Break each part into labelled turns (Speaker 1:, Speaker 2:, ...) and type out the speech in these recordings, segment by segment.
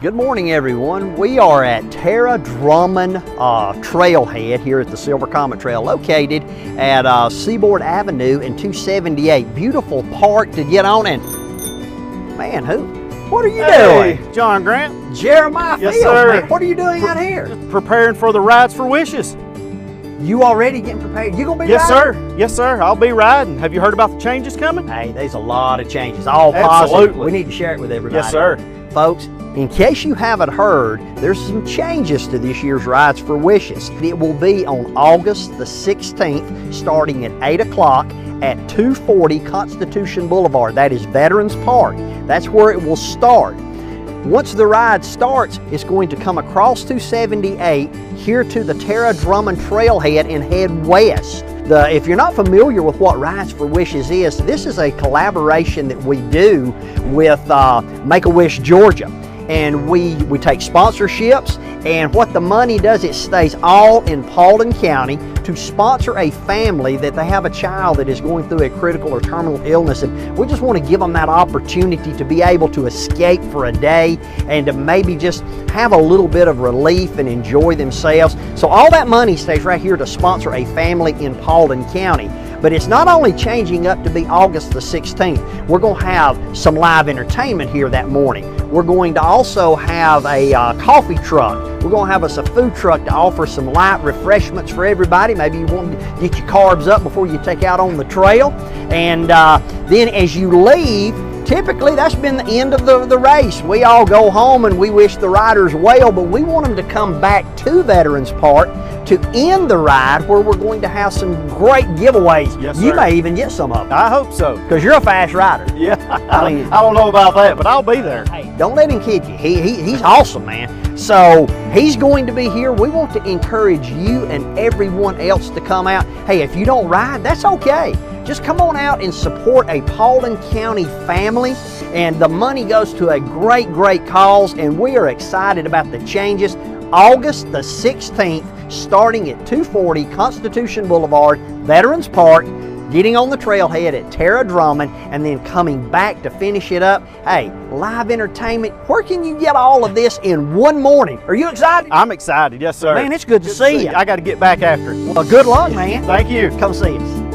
Speaker 1: Good morning, everyone. We are at Tara Drummond Trailhead here at the Silver Comet Trail, located at Seaboard Avenue and 278. Beautiful park to get on. And man, what are you doing?
Speaker 2: John Grant.
Speaker 1: Jeremiah
Speaker 2: Yes,
Speaker 1: Fields,
Speaker 2: sir.
Speaker 1: man, what are you doing out here?
Speaker 2: Just preparing for the Rides for Wishes.
Speaker 1: You already getting prepared? You gonna be
Speaker 2: Yes,
Speaker 1: riding?
Speaker 2: sir. Yes, sir. I'll be riding. Have you heard about the changes coming?
Speaker 1: Hey, there's a lot of changes, all positive.
Speaker 2: Absolutely.
Speaker 1: We need to share it with everybody.
Speaker 2: Yes, sir.
Speaker 1: Folks, in case you haven't heard, there's some changes to this year's Rides for Wishes. It will be on August the 16th, starting at 8 o'clock at 240 Constitution Boulevard. That is Veterans Park. That's where it will start. Once the ride starts, it's going to come across 278 here to the Tara Drummond Trailhead and head west. If you're not familiar with what Rides for Wishes is, this is a collaboration that we do with Make-A-Wish Georgia. And we take sponsorships, and what the money does, it stays all in Paulding County to sponsor a family that they have a child that is going through a critical or terminal illness, and we just want to give them that opportunity to be able to escape for a day and to maybe just have a little bit of relief and enjoy themselves. So all that money stays right here to sponsor a family in Paulding County. But it's not only changing up to be August the 16th. We're going to have some live entertainment here that morning. We're going to also have a coffee truck. We're going to have us a food truck to offer some light refreshments for everybody. Maybe you want to get your carbs up before you take out on the trail. And then as you leave, typically that's been the end of the race. We all go home and we wish the riders well, but we want them to come back to Veterans Park to end the ride, where we're going to have some great giveaways.
Speaker 2: Yes,
Speaker 1: you
Speaker 2: sir.
Speaker 1: may even get some of them.
Speaker 2: I hope so.
Speaker 1: Because you're a fast rider.
Speaker 2: Yeah.
Speaker 1: I mean,
Speaker 2: I don't know about that, but I'll be there.
Speaker 1: hey, don't let him kid you. He's awesome, man. So he's going to be here. We want to encourage you and everyone else to come out. Hey, if you don't ride, that's okay. Just come on out and support a Paulding County family, and the money goes to a great cause, and we are excited about the changes. August the 16th, starting at 240 Constitution Boulevard, Veterans Park, getting on the trailhead at Tara Drummond, and then coming back to finish it up. Hey, live entertainment. Where can you get all of this in one morning? Are you excited?
Speaker 2: I'm excited. Yes, sir.
Speaker 1: Man, it's good to see you.
Speaker 2: I got to get back after it.
Speaker 1: Well, good luck, man.
Speaker 2: Thank you.
Speaker 1: Come see us.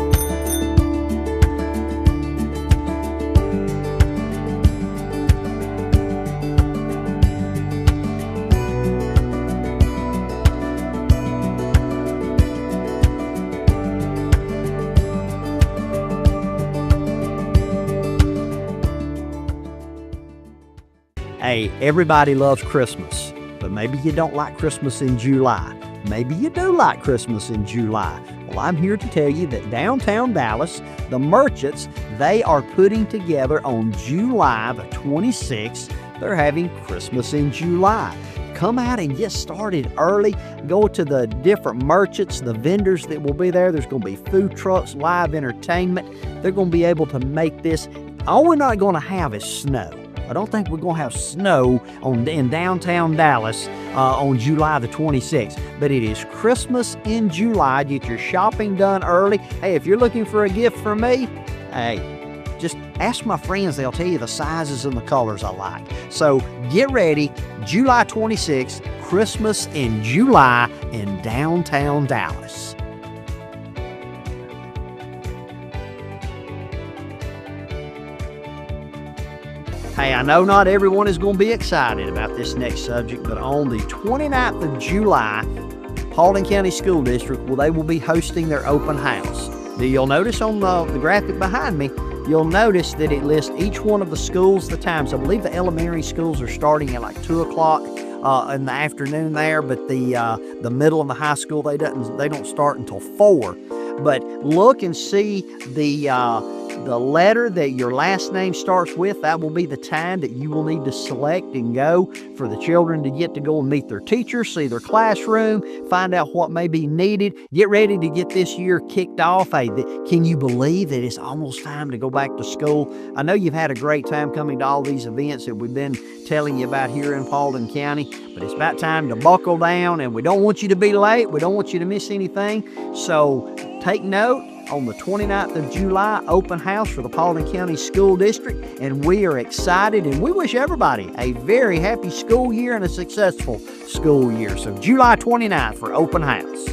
Speaker 1: Hey, everybody loves Christmas, but maybe you don't like Christmas in July. Maybe you do like Christmas in July. Well, I'm here to tell you that downtown Dallas, the Merchants, they are putting together on July the 26th, they're having Christmas in July. Come out and get started early. Go to the different merchants, the vendors that will be there. There's going to be food trucks, live entertainment. They're going to be able to make this. All we're not going to have is snow. I don't think we're going to have snow in downtown Dallas on July the 26th. But it is Christmas in July. Get your shopping done early. Hey, if you're looking for a gift for me, hey, just ask my friends. They'll tell you the sizes and the colors I like. So get ready. July 26th, Christmas in July in downtown Dallas. Hey, I know not everyone is going to be excited about this next subject, but on the 29th of July, Paulding County School District, they will be hosting their open house. You'll notice on the graphic behind me, you'll notice that it lists each one of the schools, the times. I believe the elementary schools are starting at like 2 o'clock in the afternoon there, but the middle and the high school, they don't start until 4. But look and see the letter that your last name starts with. That will be the time that you will need to select and go for the children to get to go and meet their teachers, see their classroom, find out what may be needed. Get ready to get this year kicked off. Hey, can you believe that it's almost time to go back to school? I know you've had a great time coming to all these events that we've been telling you about here in Paulding County, but it's about time to buckle down, and we don't want you to be late. We don't want you to miss anything. So take note. on the 29th of July, open house for the Paulding County School District, and we are excited, and we wish everybody a very happy school year and a successful school year. So July 29th for open house.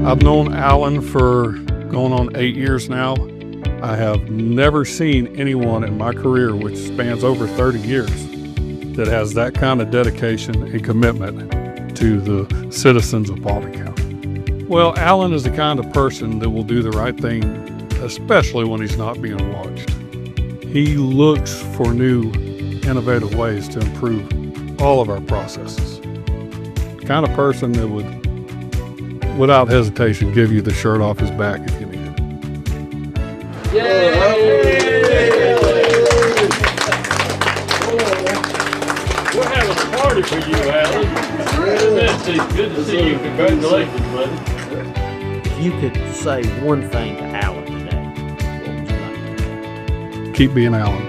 Speaker 3: I've known Alan for going on 8 years now. I have never seen anyone in my career, which spans over 30 years, that has that kind of dedication and commitment to the citizens of Paulding County. Well, Alan is the kind of person that will do the right thing, especially when he's not being watched. He looks for new, innovative ways to improve all of our processes. The kind of person that would, without hesitation, give you the shirt off his back if you need it.
Speaker 4: We're having a party for you, Alan. Good to see you. Congratulations, buddy.
Speaker 1: If you could say one thing to Alan today, what would you like?
Speaker 3: Keep being Alan.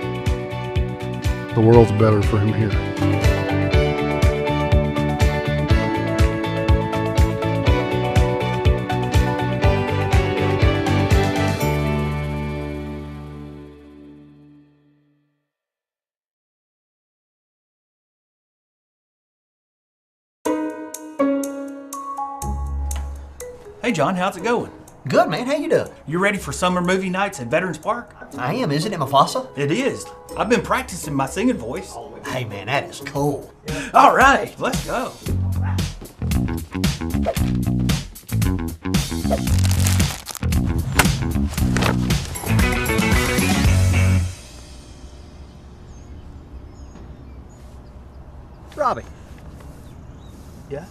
Speaker 3: The world's better for him here.
Speaker 5: Hey John, how's it going?
Speaker 1: Good, man. How you doing?
Speaker 5: You ready for summer movie nights at Veterans Park?
Speaker 1: I am. Is it in Mufasa?
Speaker 5: It is. I've been practicing my singing voice.
Speaker 1: Hey, man, that is cool.
Speaker 5: All right, let's go.
Speaker 1: Robbie,
Speaker 5: Yeah?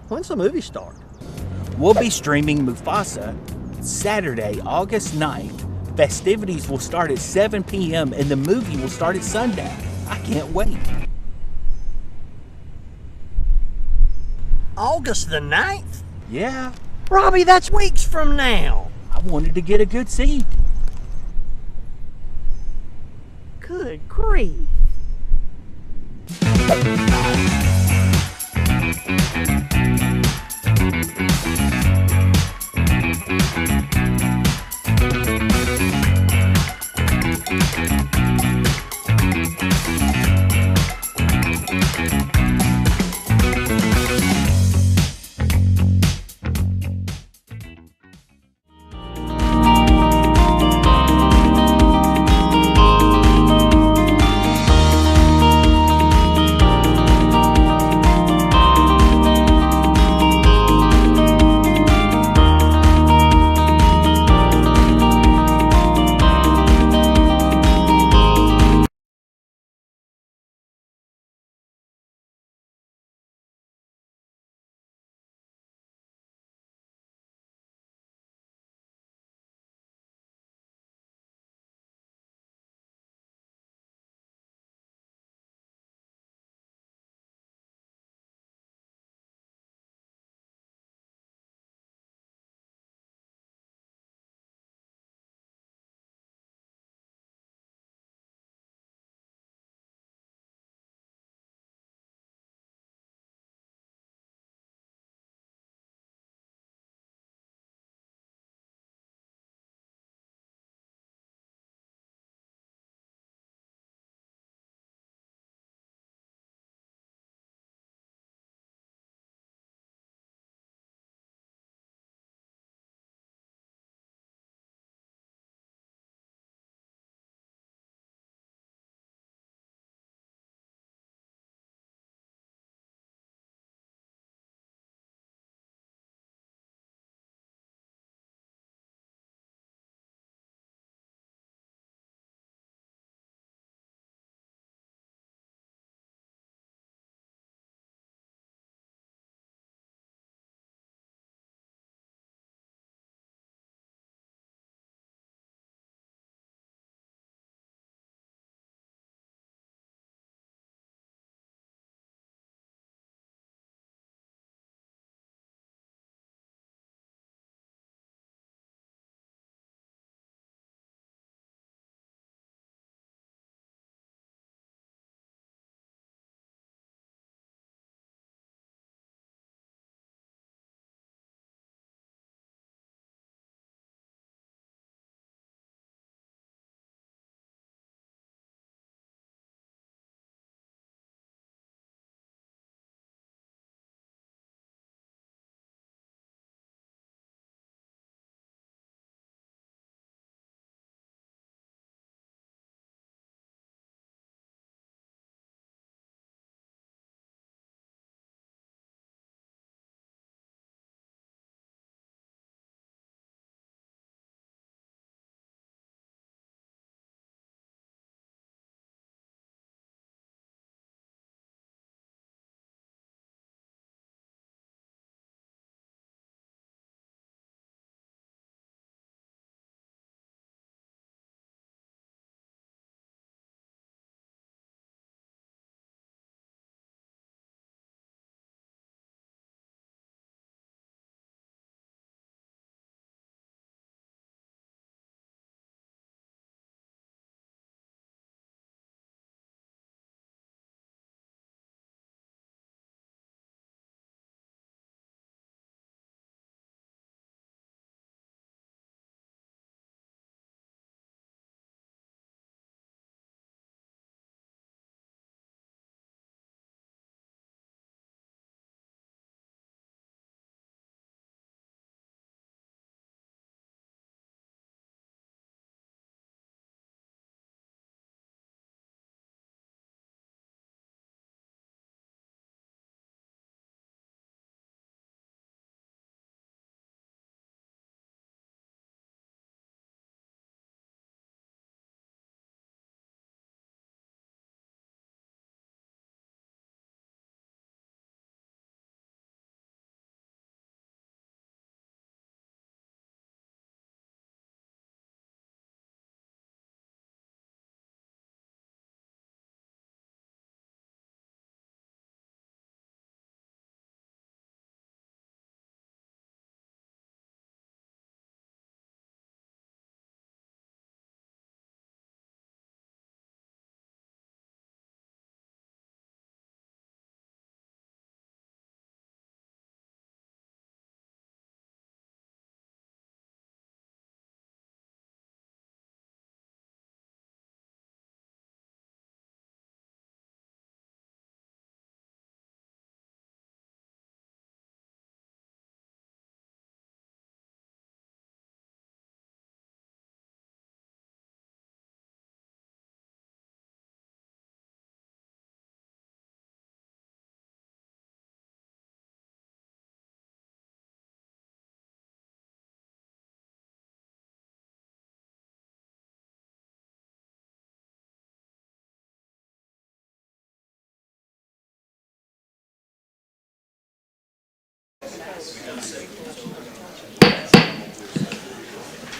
Speaker 1: when's the movie start?
Speaker 5: We'll be streaming Mufasa Saturday, August 9th. Festivities will start at 7 p.m. and the movie will start at sundown. I can't wait.
Speaker 1: August the 9th?
Speaker 5: Yeah,
Speaker 1: Robbie, that's weeks from now.
Speaker 5: I wanted to get a good seat.
Speaker 1: Good grief.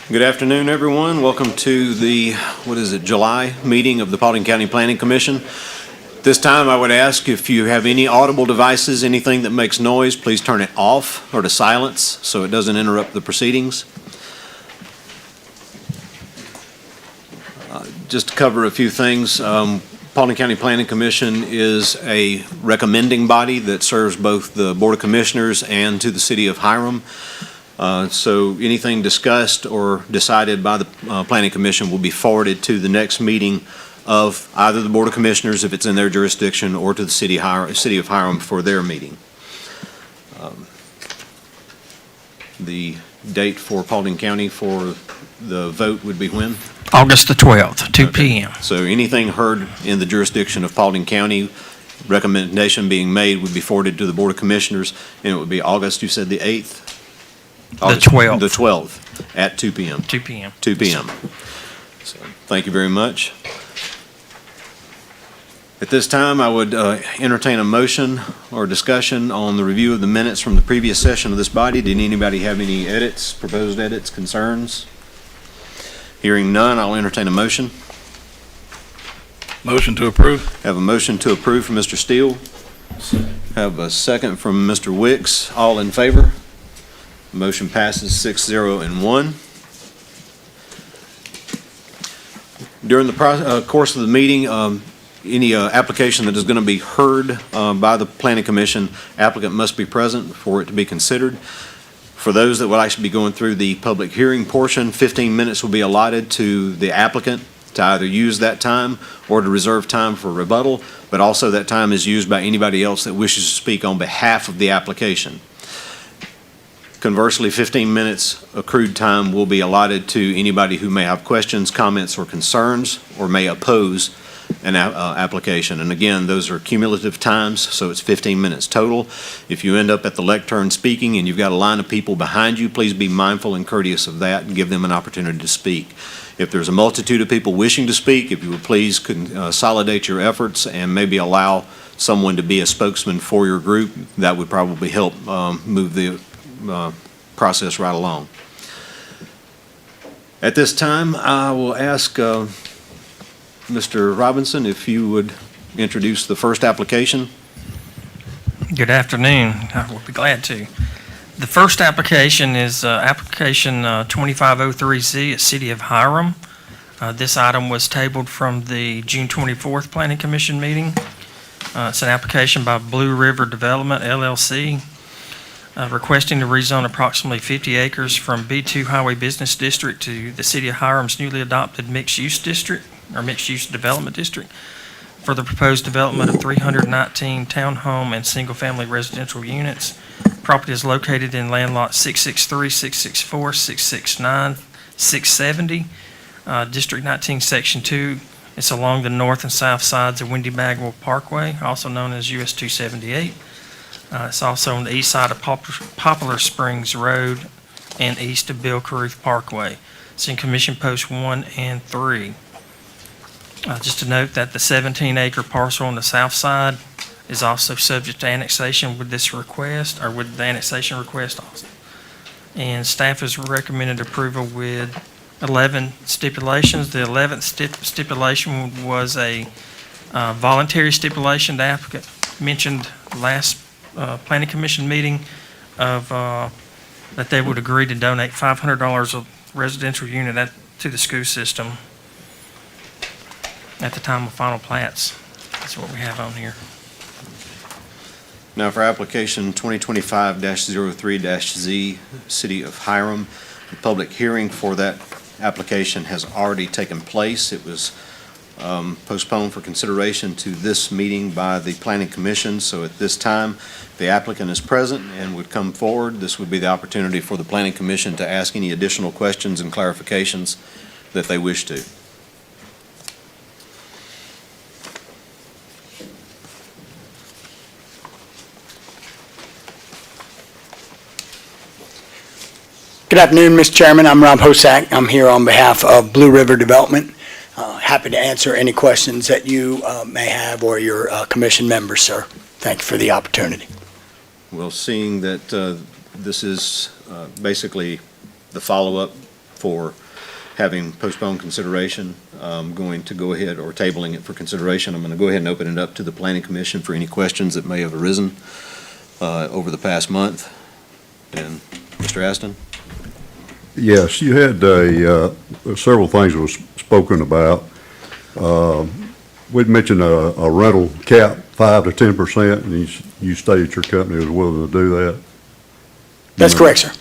Speaker 6: Good afternoon, everyone. Welcome to the, July meeting of the Paulding County Planning Commission. This time, I would ask if you have any audible devices, anything that makes noise, please turn it off or to silence so it doesn't interrupt the proceedings. Just to cover a few things, Paulding County Planning Commission is a recommending body that serves both the Board of Commissioners and to the City of Hiram. So anything discussed or decided by the Planning Commission will be forwarded to the next meeting of either the Board of Commissioners, if it's in their jurisdiction, or to the City of Hiram for their meeting. The date for Paulding County for the vote would be when?
Speaker 7: August the 12th, 2 p.m.
Speaker 6: So anything heard in the jurisdiction of Paulding County, recommendation being made would be forwarded to the Board of Commissioners, and it would be August, you said the 8th? August,
Speaker 7: The 12th.
Speaker 6: The 12th at 2 p.m.
Speaker 7: 2 p.m.
Speaker 6: 2 p.m. So, thank you very much. At this time, I would entertain a motion or discussion on the review of the minutes from the previous session of this body. Did anybody have any edits, proposed edits, concerns? Hearing none, I'll entertain a motion.
Speaker 8: Motion to approve.
Speaker 6: Have a motion to approve from Mr. Steele. Have a second from Mr. Wicks. All in favor? Motion passes 6-0 and 1. During the course of the meeting, any application that is going to be heard by the Planning Commission, applicant must be present for it to be considered. For those that will actually be going through the public hearing portion, 15 minutes will be allotted to the applicant to either use that time or to reserve time for rebuttal, but also that time is used by anybody else that wishes to speak on behalf of the application. Conversely, 15 minutes accrued time will be allotted to anybody who may have questions, comments, or concerns, or may oppose an application. And again, those are cumulative times, so it's 15 minutes total. If you end up at the lectern speaking and you've got a line of people behind you, please be mindful and courteous of that and give them an opportunity to speak. If there's a multitude of people wishing to speak, if you would please consolidate your efforts and maybe allow someone to be a spokesman for your group, that would probably help move the process right along. At this time, I will ask Mr. Robinson if you would introduce the first application.
Speaker 7: Good afternoon. I will be glad to. The first application is application 2503Z at City of Hiram. This item was tabled from the June 24th Planning Commission meeting. It's an application by Blue River Development, LLC, requesting to rezone approximately 50 acres from B2 Highway Business District to the City of Hiram's newly adopted mixed-use district, or mixed-use development district, for the proposed development of 319 townhome and single-family residential units. Property is located in land lot 663, 664, 669, 670, District 19, Section 2. It's along the north and south sides of Windy Bagwell Parkway, also known as US 278. It's also on the east side of Poplar Springs Road and east of Bill Caruth Parkway. It's in Commission Post 1 and 3. Just to note that the 17-acre parcel on the south side is also subject to annexation with this request, or with the annexation request also. And staff has recommended approval with 11 stipulations. The 11th stipulation was a voluntary stipulation. The applicant mentioned last Planning Commission meeting of that they would agree to donate $500 a residential unit to the school system at the time of final plats. That's what we have on here.
Speaker 6: Now for application 2025-03-Z, City of Hiram, the public hearing for that application has already taken place. It was postponed for consideration to this meeting by the Planning Commission. So at this time, the applicant is present and would come forward. This would be the opportunity for the Planning Commission to ask any additional questions and clarifications that they wish to.
Speaker 9: Good afternoon, Mr. Chairman. I'm Rob Hosack. I'm here on behalf of Blue River Development. Happy to answer any questions that you may have or your commission members, sir. Thank you for the opportunity.
Speaker 6: Well, seeing that This is basically the follow-up for having postponed consideration. I'm going to go ahead, or tabling it for consideration. I'm going to go ahead and open it up to the Planning Commission for any questions that may have arisen over the past month. And Mr. Aston?
Speaker 8: Yes, you had several things was spoken about. We'd mentioned a rental cap, 5 to 10%, and you stated your company was willing to do that.
Speaker 9: That's correct, sir.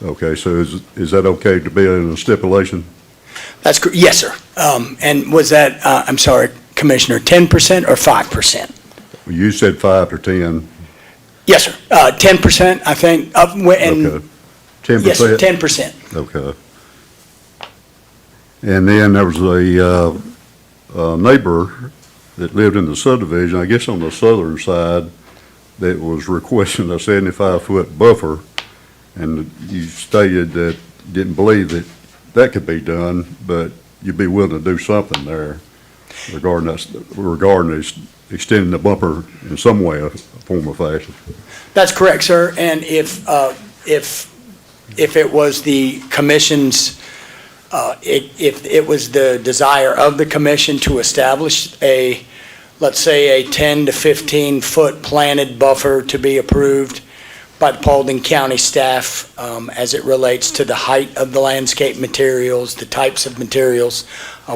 Speaker 8: Okay, so is that okay to be in a stipulation?
Speaker 9: That's correct. Yes, sir. And was that, I'm sorry, Commissioner, 10% or 5%?
Speaker 8: You said 5 to 10.
Speaker 9: Yes, sir. 10%, I think.
Speaker 8: Okay. 10%?
Speaker 9: Yes, sir, 10%.
Speaker 8: Okay. And then there was a neighbor that lived in the subdivision, I guess on the southern side, that was requesting a 75-foot buffer. And you stated that you didn't believe that could be done, but you'd be willing to do something there regarding extending the bumper in some way, a form or fashion.
Speaker 9: That's correct, sir. And if it was the commission's, if it was the desire of the commission to establish let's say a 10 to 15-foot planted buffer to be approved by the Paulding County staff as it relates to the height of the landscape materials, the types of materials,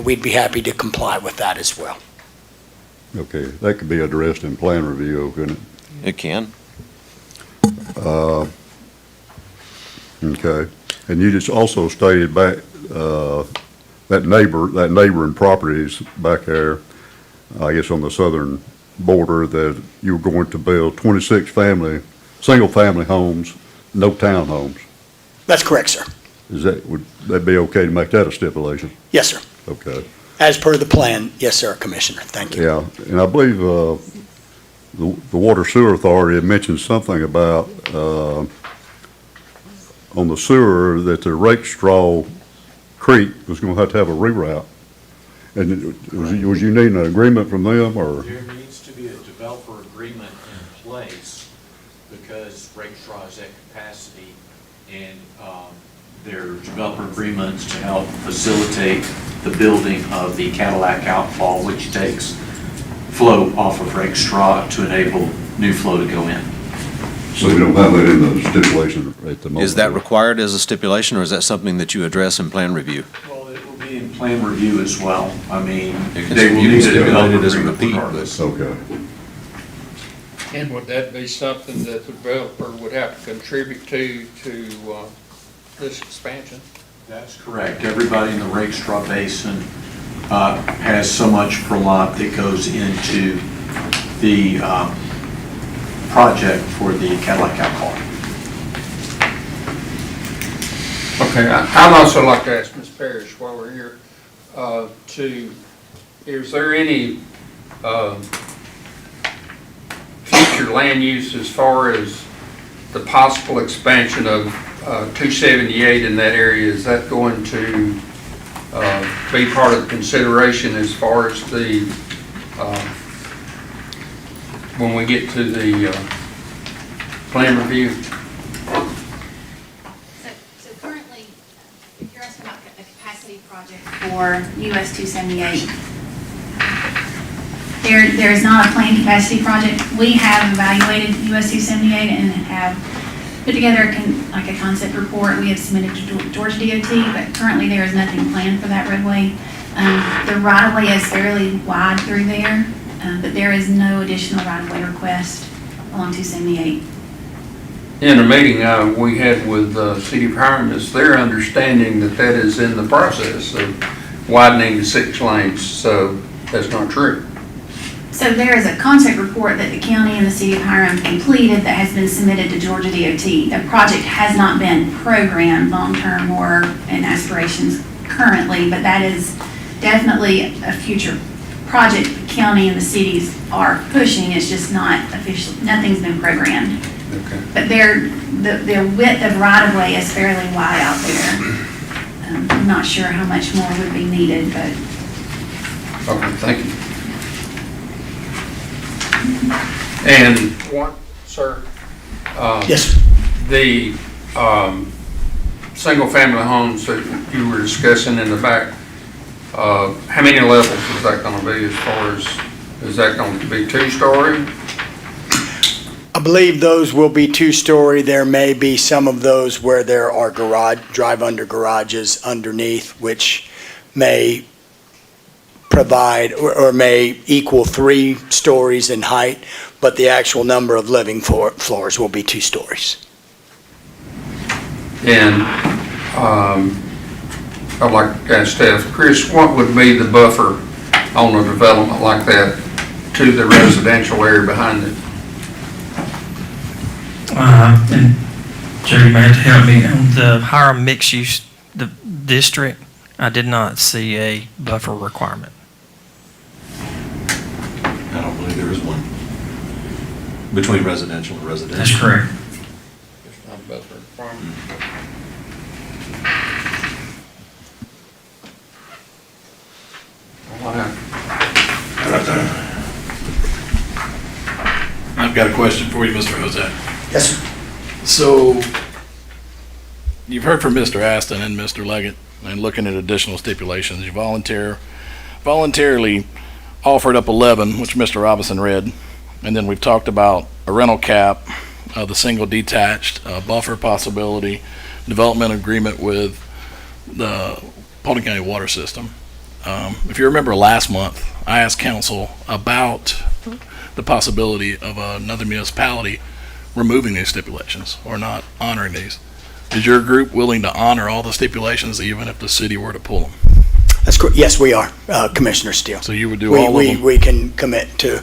Speaker 9: we'd be happy to comply with that as well.
Speaker 8: Okay, that could be addressed in plan review, couldn't it?
Speaker 6: It can.
Speaker 8: Okay, and you just also stated back, that neighboring properties back there, I guess on the southern border, that you were going to build 26 single-family homes, no townhomes.
Speaker 9: That's correct, sir.
Speaker 8: Would that be okay to make that a stipulation?
Speaker 9: Yes, sir.
Speaker 8: Okay.
Speaker 9: As per the plan, yes, sir, Commissioner. Thank you.
Speaker 8: Yeah, and I believe the Water Sewer Authority had mentioned something about on the sewer that the Rakestraw Creek was going to have a reroute. And was you needing an agreement from them, or?
Speaker 10: There needs to be a developer agreement in place because Rakestraw is at capacity, and there are developer agreements to help facilitate the building of the Cadillac outfall, which takes flow off of Rakestraw to enable new flow to go in.
Speaker 8: So we don't have that in the stipulation at the moment?
Speaker 6: Is that required as a stipulation, or is that something that you address in plan review?
Speaker 10: Well, it will be in plan review as well. I mean,
Speaker 6: You
Speaker 10: they will
Speaker 6: can
Speaker 10: need a
Speaker 6: stipulate
Speaker 10: developer
Speaker 6: it as a
Speaker 10: agreement
Speaker 6: repeat,
Speaker 10: regardless.
Speaker 8: Okay.
Speaker 4: And would that be something that the developer would have to contribute to this expansion?
Speaker 10: That's correct. Everybody in the Rakestraw Basin has so much per lot that goes into the project for the Cadillac outfall.
Speaker 4: Okay, I'd also like to ask Ms. Parrish while we're here, is there any future land use as far as the possible expansion of 278 in that area? Is that going to be part of the consideration as far as the, when we get to the plan review?
Speaker 11: So currently, if you're asking about a capacity project for US 278, there is not a planned capacity project. We have evaluated US 278 and have put together a concept report. We have submitted to Georgia DOT, but currently there is nothing planned for that roadway. The right-of-way is fairly wide through there, but there is no additional right-of-way request along 278.
Speaker 4: In a meeting we had with City of Hiram, it's their understanding that that is in the process of widening to 6 lanes, so that's not true.
Speaker 11: So there is a concept report that the county and the City of Hiram completed that has been submitted to Georgia DOT. The project has not been programmed long-term or in aspirations currently, but that is definitely a future project the county and the cities are pushing. It's just not official, nothing's been programmed.
Speaker 4: Okay.
Speaker 11: But their width of right-of-way is fairly wide out there. I'm not sure how much more would be needed, but.
Speaker 4: Okay, thank you. And what, sir?
Speaker 9: Yes.
Speaker 4: The single-family homes that you were discussing in the back, how many levels is that going to be as far as, is that going to be two-story?
Speaker 9: I believe those will be two-story. There may be some of those where there are drive-under garages underneath, which may provide or may equal 3 stories in height, but the actual number of living floors will be 2 stories.
Speaker 4: And I'd like to ask staff, Chris, what would be the buffer on a development like that to the residential area behind it?
Speaker 7: And Jerry may have to help me on the Hiram mixed use district. I did not see a buffer requirement.
Speaker 6: I don't believe there is one between residential and residential.
Speaker 7: That's correct.
Speaker 4: There's not a buffer requirement.
Speaker 12: I've got a question for you, Mr. Hozak.
Speaker 9: Yes, sir.
Speaker 12: So, you've heard from Mr. Aston and Mr. Leggett, and looking at additional stipulations. You voluntarily offered up 11, which Mr. Robinson read, and then we've talked about a rental cap, the single detached, buffer possibility, development agreement with the Paulding County Water System. If you remember last month, I asked council about the possibility of another municipality removing these stipulations or not honoring these. Is your group willing to honor all the stipulations even if the city were to pull them?
Speaker 9: That's correct. Yes, we are, Commissioner Steele.
Speaker 12: So you would do all of them?
Speaker 9: We can commit to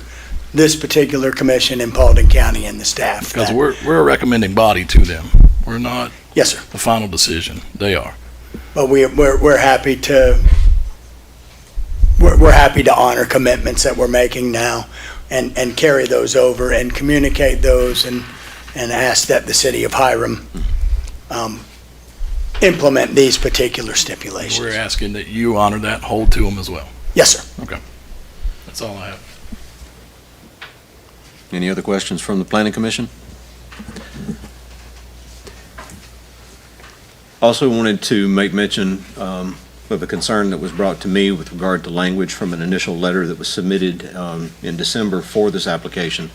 Speaker 9: this particular commission in Paulding County and the staff.
Speaker 12: Because we're a recommending body to them. We're not
Speaker 9: Yes, sir.
Speaker 12: the final decision. They are.
Speaker 9: But we're happy to, we're happy to honor commitments that we're making now and carry those over and communicate those and ask that the city of Hiram implement these particular stipulations.
Speaker 12: We're asking that you honor that, hold to them as well.
Speaker 9: Yes, sir.
Speaker 12: Okay. That's all I have.
Speaker 6: Any other questions from the Planning Commission? Also wanted to make mention of a concern that was brought to me with regard to language from an initial letter that was submitted in December for this application,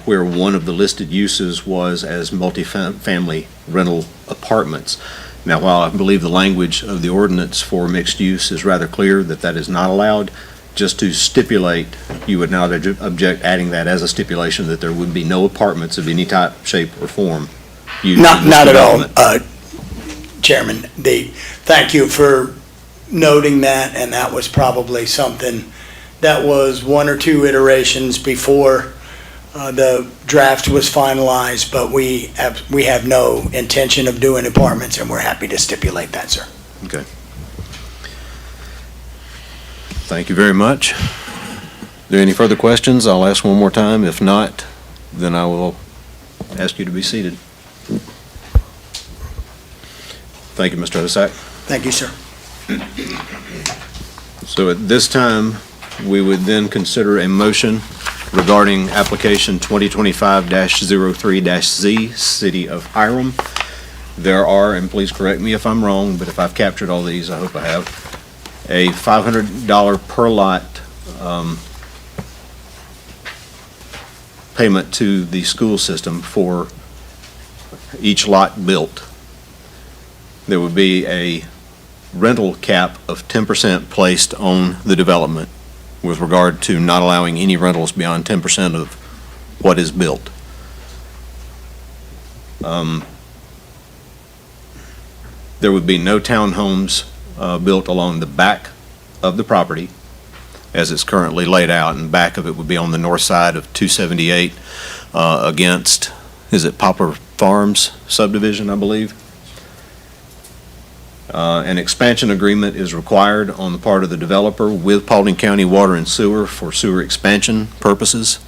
Speaker 6: where one of the listed uses was as multifamily rental apartments. Now, while I believe the language of the ordinance for mixed use is rather clear that that is not allowed, just to stipulate, you would not object adding that as a stipulation that there would be no apartments of any type, shape, or form used in this
Speaker 9: Not at all,
Speaker 6: development.
Speaker 9: Chairman. Thank you for noting that, and that was probably something that was 1 or 2 iterations before the draft was finalized, but we have no intention of doing apartments, and we're happy to stipulate that, sir.
Speaker 6: Okay. Thank you very much. Are there any further questions? I'll ask one more time. If not, then I will ask you to be seated. Thank you, Mr. Hossack.
Speaker 9: Thank you, sir.
Speaker 6: So at this time, we would then consider a motion regarding application 2025-03-Z, City of Hiram. There are, and please correct me if I'm wrong, but if I've captured all these, I hope I have, a $500 per lot payment to the school system for each lot built. There would be a rental cap of 10% placed on the development with regard to not allowing any rentals beyond 10% of what is built. There would be no townhomes built along the back of the property as it's currently laid out, and back of it would be on the north side of 278 against, is it Poplar Farms subdivision, I believe? An expansion agreement is required on the part of the developer with Paulding County Water and Sewer for sewer expansion purposes,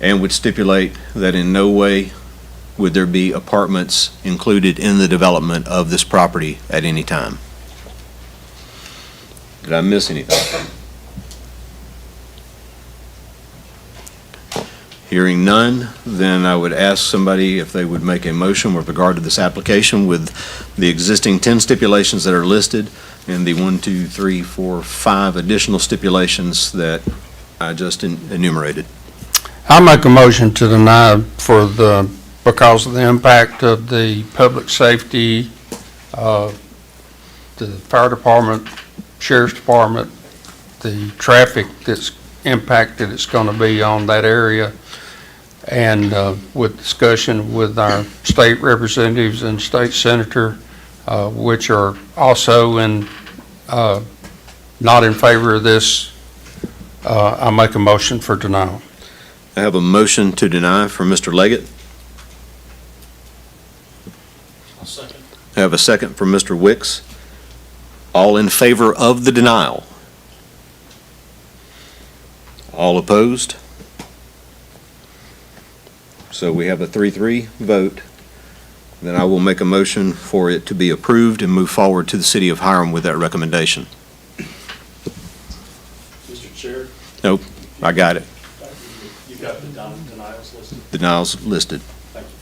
Speaker 6: and would stipulate that in no way would there be apartments included in the development of this property at any time. Did I miss anything? Hearing none, then I would ask somebody if they would make a motion with regard to this application with the existing 10 stipulations that are listed and the 5 additional stipulations that I just enumerated.
Speaker 3: I'll make a motion to deny because of the impact of the public safety, the fire department, sheriff's department, the traffic that's impacted it's going to be on that area, and with discussion with our state representatives and state senator, which are also not in favor of this, I make a motion for denial.
Speaker 6: I have a motion to deny from Mr. Leggett.
Speaker 12: I'll second.
Speaker 6: I have a second from Mr. Wicks. All in favor of the denial? All opposed? So we have a 3-3 vote. Then I will make a motion for it to be approved and move forward to the City of Hiram with that recommendation.
Speaker 12: Mr. Chair?
Speaker 6: Nope, I got it.
Speaker 12: You've got the denials listed.
Speaker 6: Denials listed.
Speaker 12: Thank you.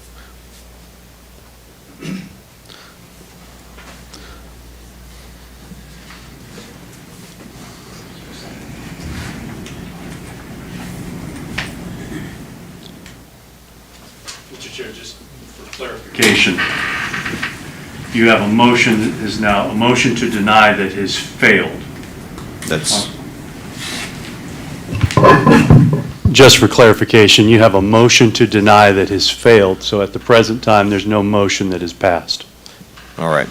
Speaker 12: Mr. Chair, just for clarification,
Speaker 10: You have a motion that is now a motion to deny that has failed.
Speaker 6: That's,
Speaker 10: Just for clarification, you have a motion to deny that has failed, so at the present time, there's no motion that has passed.
Speaker 6: all right.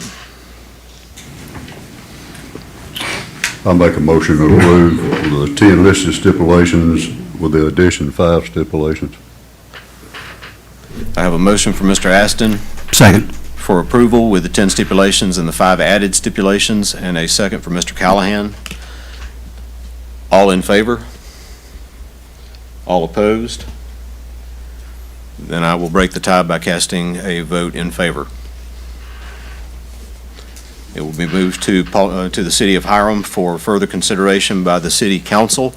Speaker 8: I'll make a motion to approve the 10 listed stipulations with the addition 5 stipulations.
Speaker 6: I have a motion for Mr. Aston
Speaker 1: Second.
Speaker 6: for approval with the 10 stipulations and the 5 added stipulations, and a second for Mr. Callahan. All in favor? All opposed? Then I will break the tie by casting a vote in favor. It will be moved to the City of Hiram for further consideration by the City Council.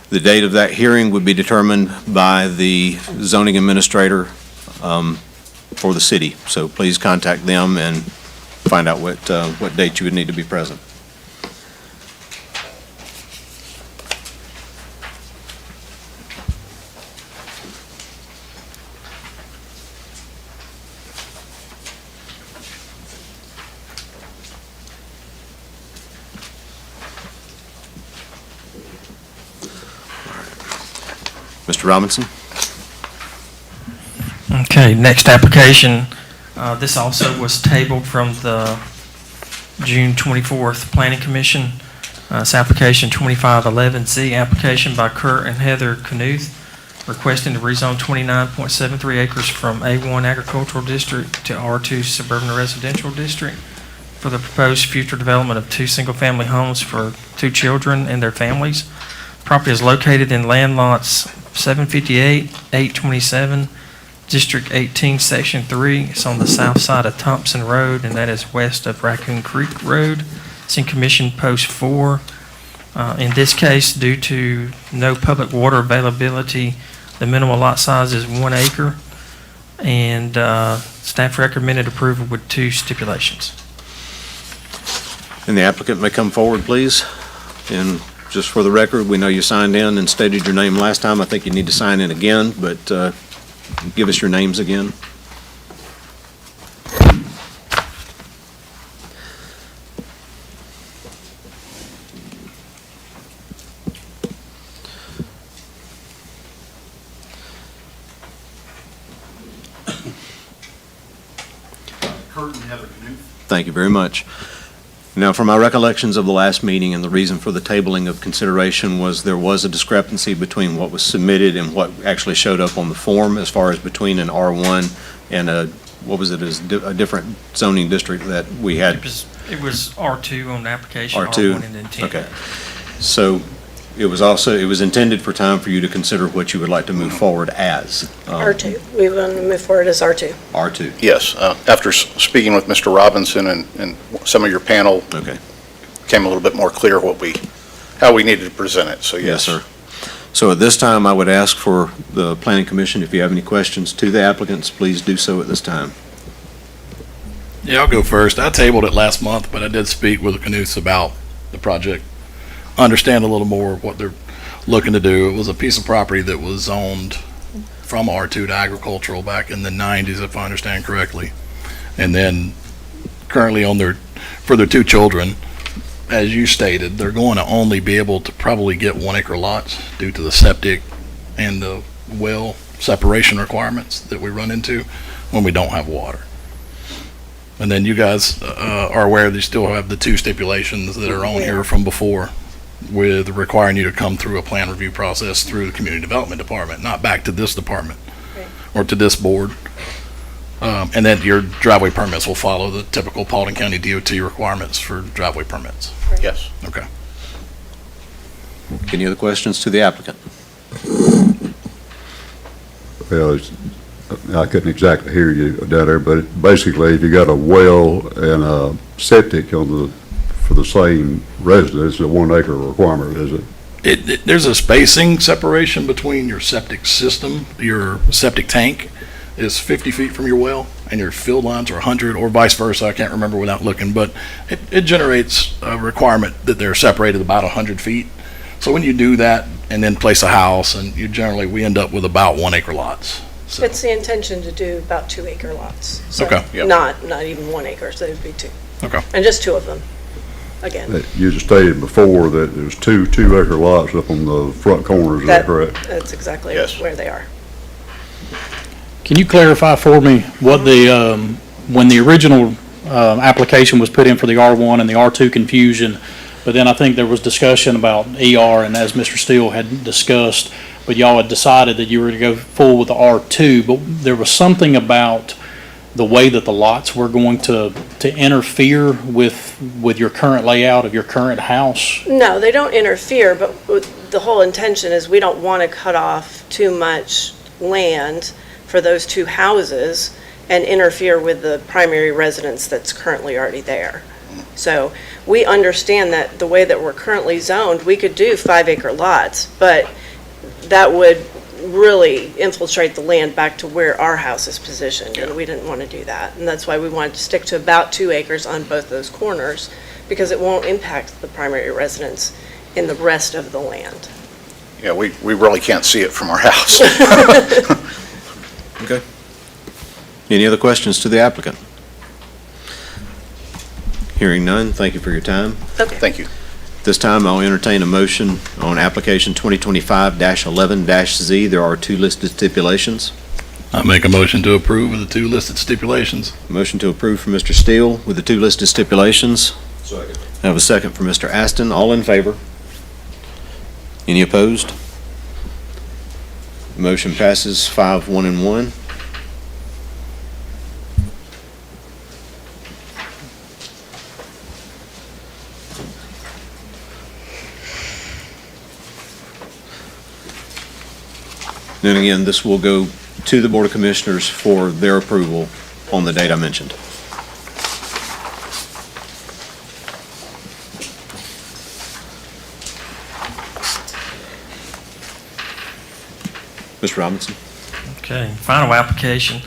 Speaker 6: The date of that hearing would be determined by the zoning administrator for the city. So please contact them and find out what date you would need to be present. Mr. Robinson?
Speaker 7: Okay, next application. This also was tabled from the June 24th Planning Commission. It's application 2511Z, application by Kurt and Heather Knuth, requesting to rezone 29.73 acres from A1 Agricultural District to R2 Suburban Residential District for the proposed future development of 2 single-family homes for 2 children and their families. Property is located in land lots 758, 827, District 18, Section 3. It's on the south side of Thompson Road, and that is west of Raccoon Creek Road. It's in Commission Post 4. In this case, due to no public water availability, the minimal lot size is 1 acre, and staff recommended approval with 2 stipulations.
Speaker 6: And the applicant may come forward, please. And just for the record, we know you signed in and stated your name last time. I think you need to sign in again, but give us your names again.
Speaker 10: Kurt and Heather Knuth.
Speaker 6: Thank you very much. Now, from my recollections of the last meeting, and the reason for the tabling of consideration was there was a discrepancy between what was submitted and what actually showed up on the form as far as between an R1 and a different zoning district that we had.
Speaker 7: It was R2 on the application,
Speaker 6: R2?
Speaker 7: R1 in intent.
Speaker 6: Okay. So it was intended for time for you to consider what you would like to move forward as.
Speaker 13: R2. We want to move forward as R2.
Speaker 6: R2.
Speaker 14: Yes, after speaking with Mr. Robinson and some of your panel,
Speaker 6: Okay.
Speaker 14: came a little bit more clear how we needed to present it, so yes.
Speaker 6: Yes, sir. So at this time, I would ask for the Planning Commission, if you have any questions to the applicants, please do so at this time.
Speaker 12: Yeah, I'll go first. I tabled it last month, but I did speak with the Canuths about the project. Understand a little more what they're looking to do. It was a piece of property that was zoned from R2 to agricultural back in the 90s, if I understand correctly. And then currently for their two children, as you stated, they're going to only be able to probably get 1 acre lots due to the septic and the well separation requirements that we run into when we don't have water. And then you guys are aware they still have the 2 stipulations that are on here from before, with requiring you to come through a plan review process through the Community Development Department, not back to this department or to this board. And then your driveway permits will follow the typical Paulding County DOT requirements for driveway permits.
Speaker 14: Yes.
Speaker 12: Okay.
Speaker 6: Any other questions to the applicant?
Speaker 8: Well, I couldn't exactly hear you down there, but basically, if you got a well and a septic for the same residence, it's a 1 acre requirement, is it?
Speaker 12: There's a spacing separation between your septic system, your septic tank is 50 feet from your well, and your field lines are 100, or vice versa. I can't remember without looking, but it generates a requirement that they're separated about 100 feet. So when you do that and then place a house, and we end up with about 1 acre lots. So,
Speaker 13: It's the intention to do about 2 acre lots. So
Speaker 12: Okay, yeah.
Speaker 13: Not even 1 acre, so it'd be 2.
Speaker 12: Okay.
Speaker 13: And just 2 of them, again.
Speaker 8: You just stated before that there's 2 acre lots up on the front corners, is that correct?
Speaker 13: That's exactly
Speaker 14: Yes.
Speaker 13: where they are.
Speaker 15: Can you clarify for me what when the original application was put in for the R1 and the R2 confusion, but then I think there was discussion about ER, and as Mr. Steele had discussed, but y'all had decided that you were to go full with the R2, but there was something about the way that the lots were going to interfere with your current layout of your current house?
Speaker 13: No, they don't interfere, but the whole intention is we don't want to cut off too much land for those 2 houses and interfere with the primary residence that's currently already there. So we understand that the way that we're currently zoned, we could do 5 acre lots, but that would really infiltrate the land back to where our house is positioned, and we didn't want to do that. And that's why we wanted to stick to about 2 acres on both those corners, because it won't impact the primary residence in the rest of the land.
Speaker 14: Yeah, we really can't see it from our house.
Speaker 6: Okay. Any other questions to the applicant? Hearing none, thank you for your time.
Speaker 13: Okay.
Speaker 14: Thank you.
Speaker 6: This time, I'll entertain a motion on application 2025-11-Z. There are 2 listed stipulations.
Speaker 12: I make a motion to approve with the 2 listed stipulations.
Speaker 6: Motion to approve from Mr. Steele with the 2 listed stipulations.
Speaker 8: Second.
Speaker 6: I have a second from Mr. Aston. All in favor? Any opposed? Motion passes 5-1 and 1. Then again, this will go to the Board of Commissioners for their approval on the date I mentioned. Mr. Robinson.
Speaker 7: Okay, final application,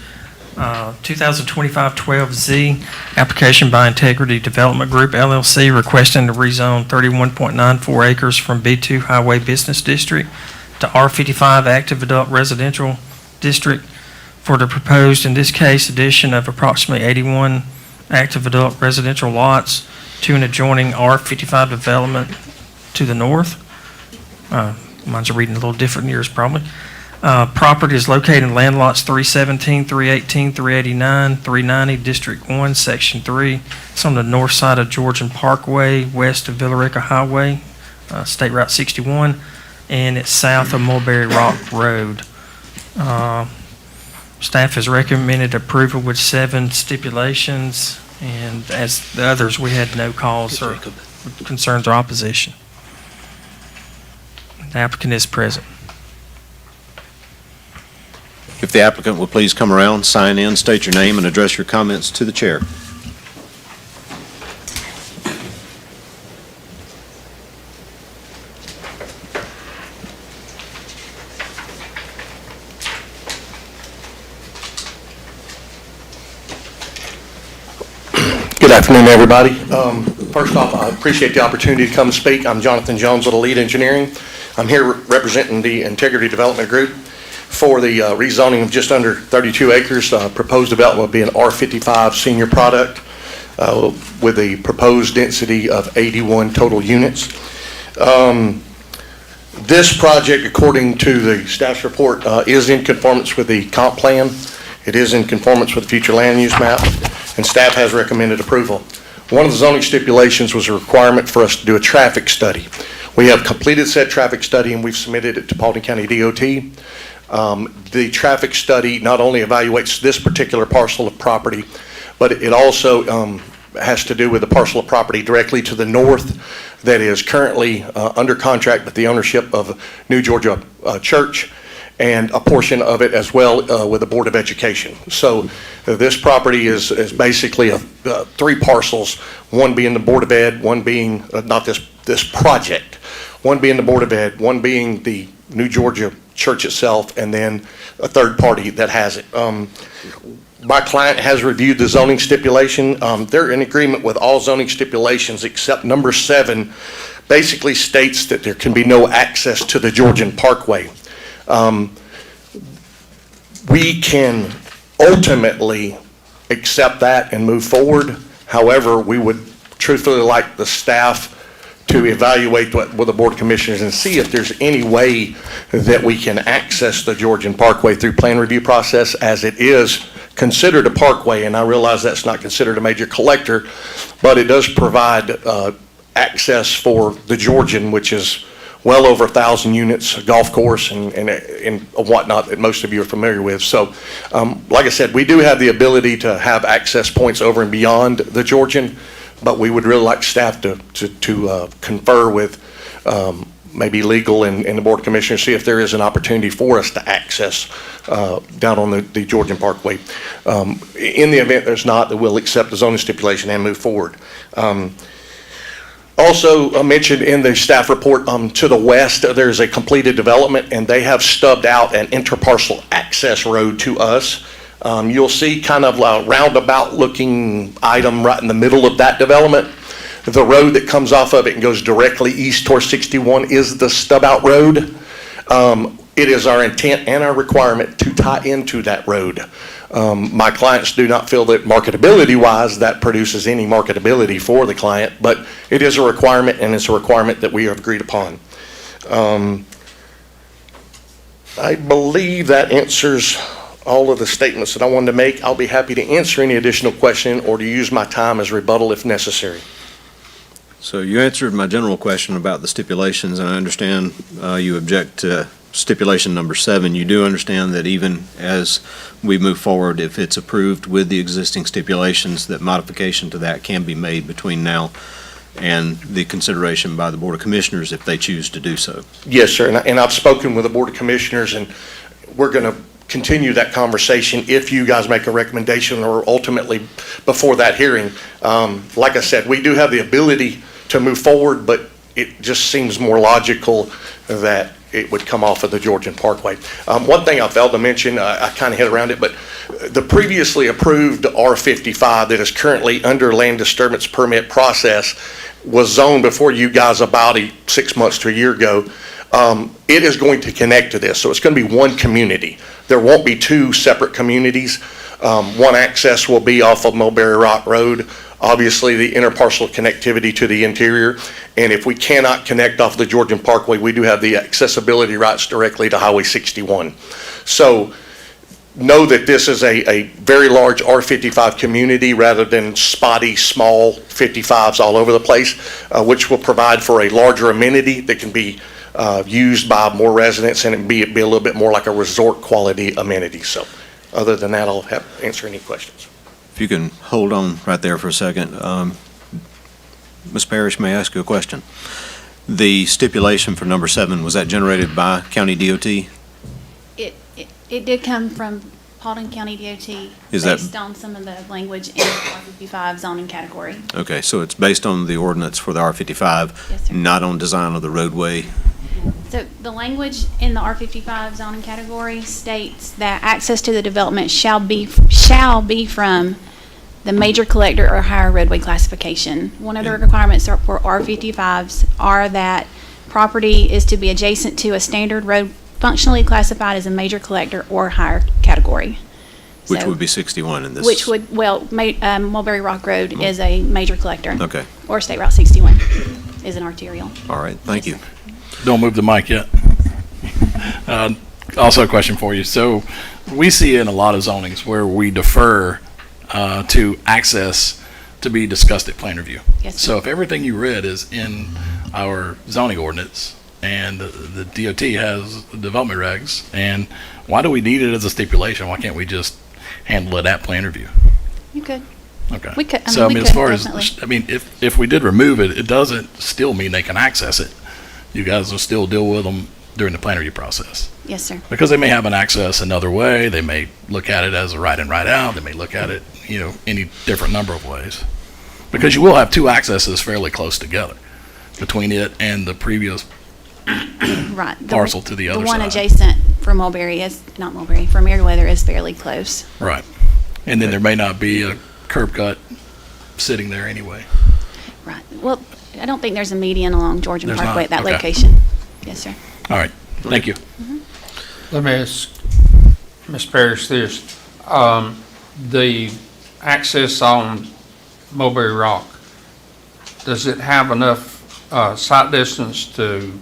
Speaker 7: 2025-12Z, application by Integrity Development Group LLC requesting to rezone 31.94 acres from B2 Highway Business District to R55 Active Adult Residential District for the proposed, in this case, addition of approximately 81 active adult residential lots to an adjoining R55 development to the north. Mine's reading a little different than yours probably. Property is located in land lots 317, 318, 389, 390, District 1, Section 3. It's on the north side of Georgian Parkway, west of Villarica Highway, State Route 61, and it's south of Mulberry Rock Road. Staff has recommended approval with 7 stipulations, and as the others, we had no cause or concerns or opposition. The applicant is present.
Speaker 6: If the applicant will please come around, sign in, state your name, and address your comments to the chair.
Speaker 16: Good afternoon, everybody. First off, I appreciate the opportunity to come speak. I'm Jonathan Jones with Elite Engineering. I'm here representing the Integrity Development Group for the rezoning of just under 32 acres. Proposed development will be an R55 senior product with a proposed density of 81 total units. This project, according to the staff's report, is in conformance with the comp plan. It is in conformance with the future land use map, and staff has recommended approval. One of the zoning stipulations was a requirement for us to do a traffic study. We have completed said traffic study, and we've submitted it to Paulding County DOT. The traffic study not only evaluates this particular parcel of property, but it also has to do with the parcel of property directly to the north that is currently under contract with the ownership of New Georgia Church, and a portion of it as well with the Board of Education. So this property is basically three parcels, one being the Board of Ed, one being, not this project, one being the Board of Ed, one being the New Georgia Church itself, and then a third party that has it. My client has reviewed the zoning stipulation. They're in agreement with all zoning stipulations except number 7 basically states that there can be no access to the Georgian Parkway. We can ultimately accept that and move forward. However, we would truthfully like the staff to evaluate with the Board of Commissioners and see if there's any way that we can access the Georgian Parkway through plan review process, as it is considered a parkway, and I realize that's not considered a major collector, but it does provide access for the Georgian, which is well over 1,000 units, a golf course and whatnot that most of you are familiar with. So, like I said, we do have the ability to have access points over and beyond the Georgian, but we would really like staff to confer with maybe legal and the Board of Commissioners, see if there is an opportunity for us to access down on the Georgian Parkway. In the event there's not, that we'll accept the zoning stipulation and move forward. Also mentioned in the staff report, to the west, there's a completed development, and they have stubbed out an interparcel access road to us. You'll see kind of a roundabout looking item right in the middle of that development. The road that comes off of it and goes directly east towards 61 is the stub out road. It is our intent and our requirement to tie into that road. My clients do not feel that marketability wise that produces any marketability for the client, but it is a requirement, and it's a requirement that we have agreed upon. I believe that answers all of the statements that I wanted to make. I'll be happy to answer any additional question or to use my time as rebuttal if necessary.
Speaker 6: So you answered my general question about the stipulations, and I understand you object to stipulation number 7. You do understand that even as we move forward, if it's approved with the existing stipulations, that modification to that can be made between now and the consideration by the Board of Commissioners if they choose to do so.
Speaker 16: Yes, sir, and I've spoken with the Board of Commissioners, and we're going to continue that conversation if you guys make a recommendation or ultimately before that hearing. Like I said, we do have the ability to move forward, but it just seems more logical that it would come off of the Georgian Parkway. One thing I failed to mention, I kind of hit around it, but the previously approved R55 that is currently under land disturbance permit process was zoned before you guys about 6 months to a year ago. It is going to connect to this, so it's going to be one community. There won't be 2 separate communities. One access will be off of Mulberry Rock Road, obviously the interparcel connectivity to the interior, and if we cannot connect off the Georgian Parkway, we do have the accessibility rights directly to Highway 61. So know that this is a very large R55 community rather than spotty, small 55s all over the place, which will provide for a larger amenity that can be used by more residents, and it be a little bit more like a resort quality amenity. So other than that, I'll answer any questions.
Speaker 6: If you can hold on right there for a second. Ms. Parrish, may I ask you a question? The stipulation for number 7, was that generated by County DOT?
Speaker 11: It did come from Paulding County DOT based on some of the language in the R55 zoning category.
Speaker 6: Okay, so it's based on the ordinance for the R55,
Speaker 11: Yes, sir.
Speaker 6: not on design of the roadway?
Speaker 11: So the language in the R55 zoning category states that access to the development shall be from the major collector or higher roadway classification. One of the requirements for R55s are that property is to be adjacent to a standard road functionally classified as a major collector or higher category.
Speaker 6: Which
Speaker 11: So-
Speaker 6: would be 61 in this?
Speaker 11: Which would, well, Mulberry Rock Road is a major collector.
Speaker 6: Okay,
Speaker 11: Or State Route 61 is an arterial.
Speaker 6: all right, thank you.
Speaker 12: Don't move the mic yet. Also a question for you. So we see in a lot of zonings where we defer to access to be discussed at plan review.
Speaker 11: Yes,
Speaker 12: So if everything you read is in our zoning ordinance and the DOT has development regs, and why do we need it as a stipulation? Why can't we just handle it at plan review?
Speaker 11: You could.
Speaker 12: Okay.
Speaker 11: We could,
Speaker 12: So I
Speaker 11: we
Speaker 12: mean,
Speaker 11: could,
Speaker 12: as far as,
Speaker 11: definitely.
Speaker 12: I mean, if we did remove it, it doesn't still mean they can access it. You guys will still deal with them during the plan review process.
Speaker 11: Yes, sir.
Speaker 12: Because they may have an access another way, they may look at it as a right in, right out, they may look at it, any different number of ways. Because you will have two accesses fairly close together between it and the previous
Speaker 11: Right.
Speaker 12: parcel to the other
Speaker 11: The one
Speaker 12: side.
Speaker 11: adjacent for Mulberry is, not Mulberry, for Meriwether is fairly close.
Speaker 12: Right. And then there may not be a curb cut sitting there anyway.
Speaker 11: Right. Well, I don't think there's a median along Georgian
Speaker 12: There's
Speaker 11: Parkway
Speaker 12: not?
Speaker 11: at that
Speaker 12: Okay.
Speaker 11: location. Yes, sir.
Speaker 12: All right, thank you.
Speaker 4: Let me ask Ms. Parrish this. The access on Mulberry Rock, does it have enough sight distance to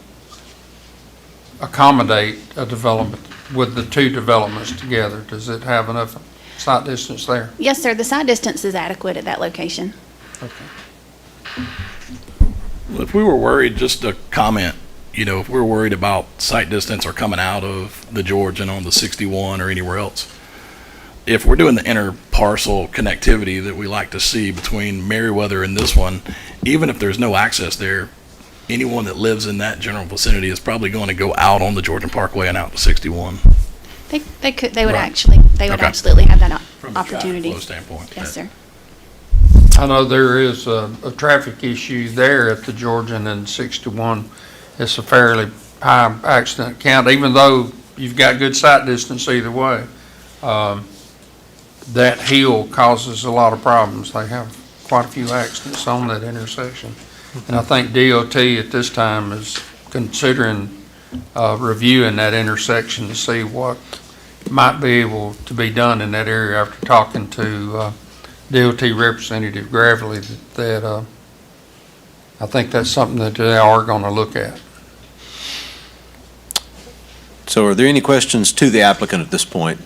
Speaker 4: accommodate a development with the two developments together? Does it have enough sight distance there?
Speaker 11: Yes, sir. The side distance is adequate at that location.
Speaker 12: If we were worried, just a comment, if we were worried about sight distance or coming out of the Georgian on the 61 or anywhere else, if we're doing the inter parcel connectivity that we like to see between Meriwether and this one, even if there's no access there, anyone that lives in that general vicinity is probably going to go out on the Georgian Parkway and out to 61.
Speaker 11: They would
Speaker 12: Right.
Speaker 11: they would
Speaker 12: Okay.
Speaker 11: absolutely have that
Speaker 12: From a traffic
Speaker 11: opportunity.
Speaker 12: flow standpoint.
Speaker 11: Yes, sir.
Speaker 4: I know there is a traffic issue there at the Georgian and 61. It's a fairly high accident count, even though you've got good sight distance either way. That hill causes a lot of problems. They have quite a few accidents on that intersection. And I think DOT at this time is considering reviewing that intersection to see what might be able to be done in that area after talking to DOT Representative Gravely, that I think that's something that they are going to look at.
Speaker 6: So are there any questions to the applicant at this point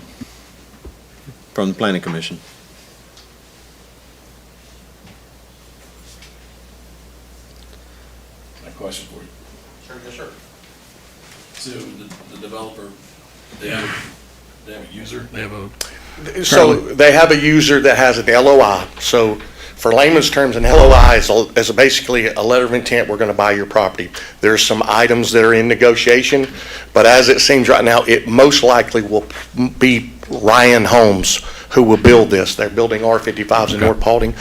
Speaker 6: from the Planning Commission?
Speaker 12: My question for you. Sure, yes, sir. So the developer, they have a user, they have a.
Speaker 16: So they have a user that has an LOI. So for layman's terms, an LOI is basically a letter of intent, we're going to buy your property. There's some items that are in negotiation, but as it seems right now, it most likely will be Ryan Homes who will build this. They're building R55s in North Paulding.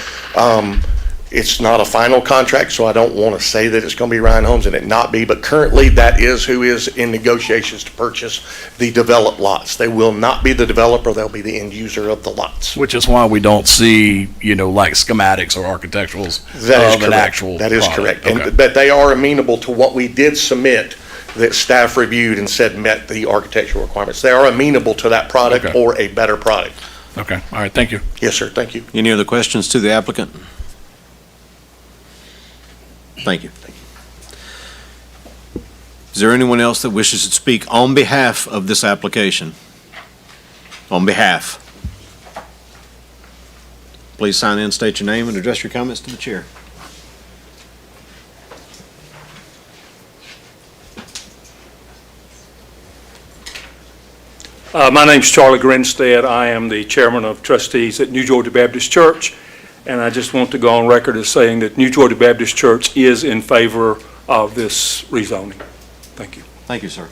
Speaker 16: It's not a final contract, so I don't want to say that it's going to be Ryan Homes and it not be, but currently that is who is in negotiations to purchase the developed lots. They will not be the developer, they'll be the end user of the lots.
Speaker 12: Which is why we don't see, like schematics or architecturals
Speaker 16: That is
Speaker 12: of an
Speaker 16: correct.
Speaker 12: actual
Speaker 16: That is
Speaker 12: product.
Speaker 16: correct.
Speaker 12: Okay.
Speaker 16: But they are amenable to what we did submit that staff reviewed and said met the architectural requirements. They are amenable to that product
Speaker 12: Okay.
Speaker 16: or a better product.
Speaker 12: Okay, all right, thank you.
Speaker 16: Yes, sir, thank you.
Speaker 6: Any other questions to the applicant? Thank you. Is there anyone else that wishes to speak on behalf of this application? On behalf. Please sign in, state your name, and address your comments to the chair.
Speaker 17: My name's Charlie Grinstead. I am the chairman of trustees at New Georgia Baptist Church, and I just want to go on record as saying that New Georgia Baptist Church is in favor of this rezoning. Thank you.
Speaker 6: Thank you, sir.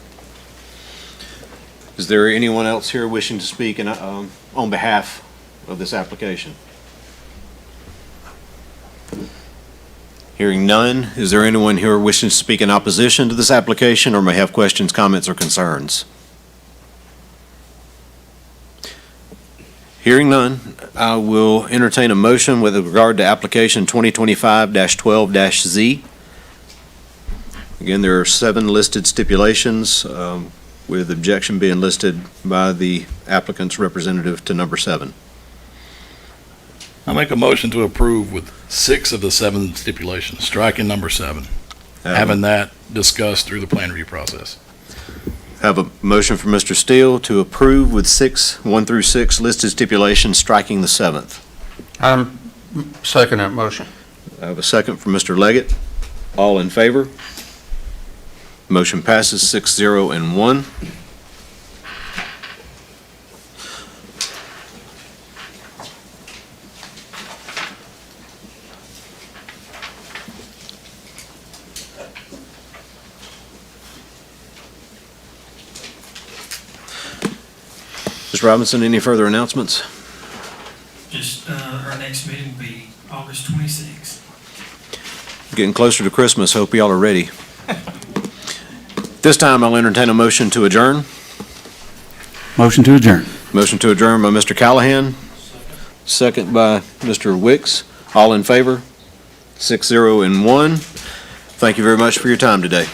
Speaker 6: Is there anyone else here wishing to speak on behalf of this application? Hearing none, is there anyone here wishing to speak in opposition to this application or may have questions, comments, or concerns? Hearing none, I will entertain a motion with regard to application 2025-12-Z. Again, there are 7 listed stipulations, with objection being listed by the applicant's representative to number 7.
Speaker 12: I make a motion to approve with 6 of the 7 stipulations, striking number 7, having that discussed through the plan review process.
Speaker 6: Have a motion from Mr. Steele to approve with 1 through 6 listed stipulations, striking the 7th.
Speaker 4: I'm second that motion.
Speaker 6: I have a second from Mr. Leggett. All in favor? Motion passes 6-0 and 1. Ms. Robinson, any further announcements?
Speaker 7: Just, our next meeting will be August 26th.
Speaker 6: Getting closer to Christmas. Hope y'all are ready. This time I'll entertain a motion to adjourn.
Speaker 18: Motion to adjourn.
Speaker 6: Motion to adjourn by Mr. Callahan, second by Mr. Wicks. All in favor? 6-0 and 1. Thank you very much for your time today.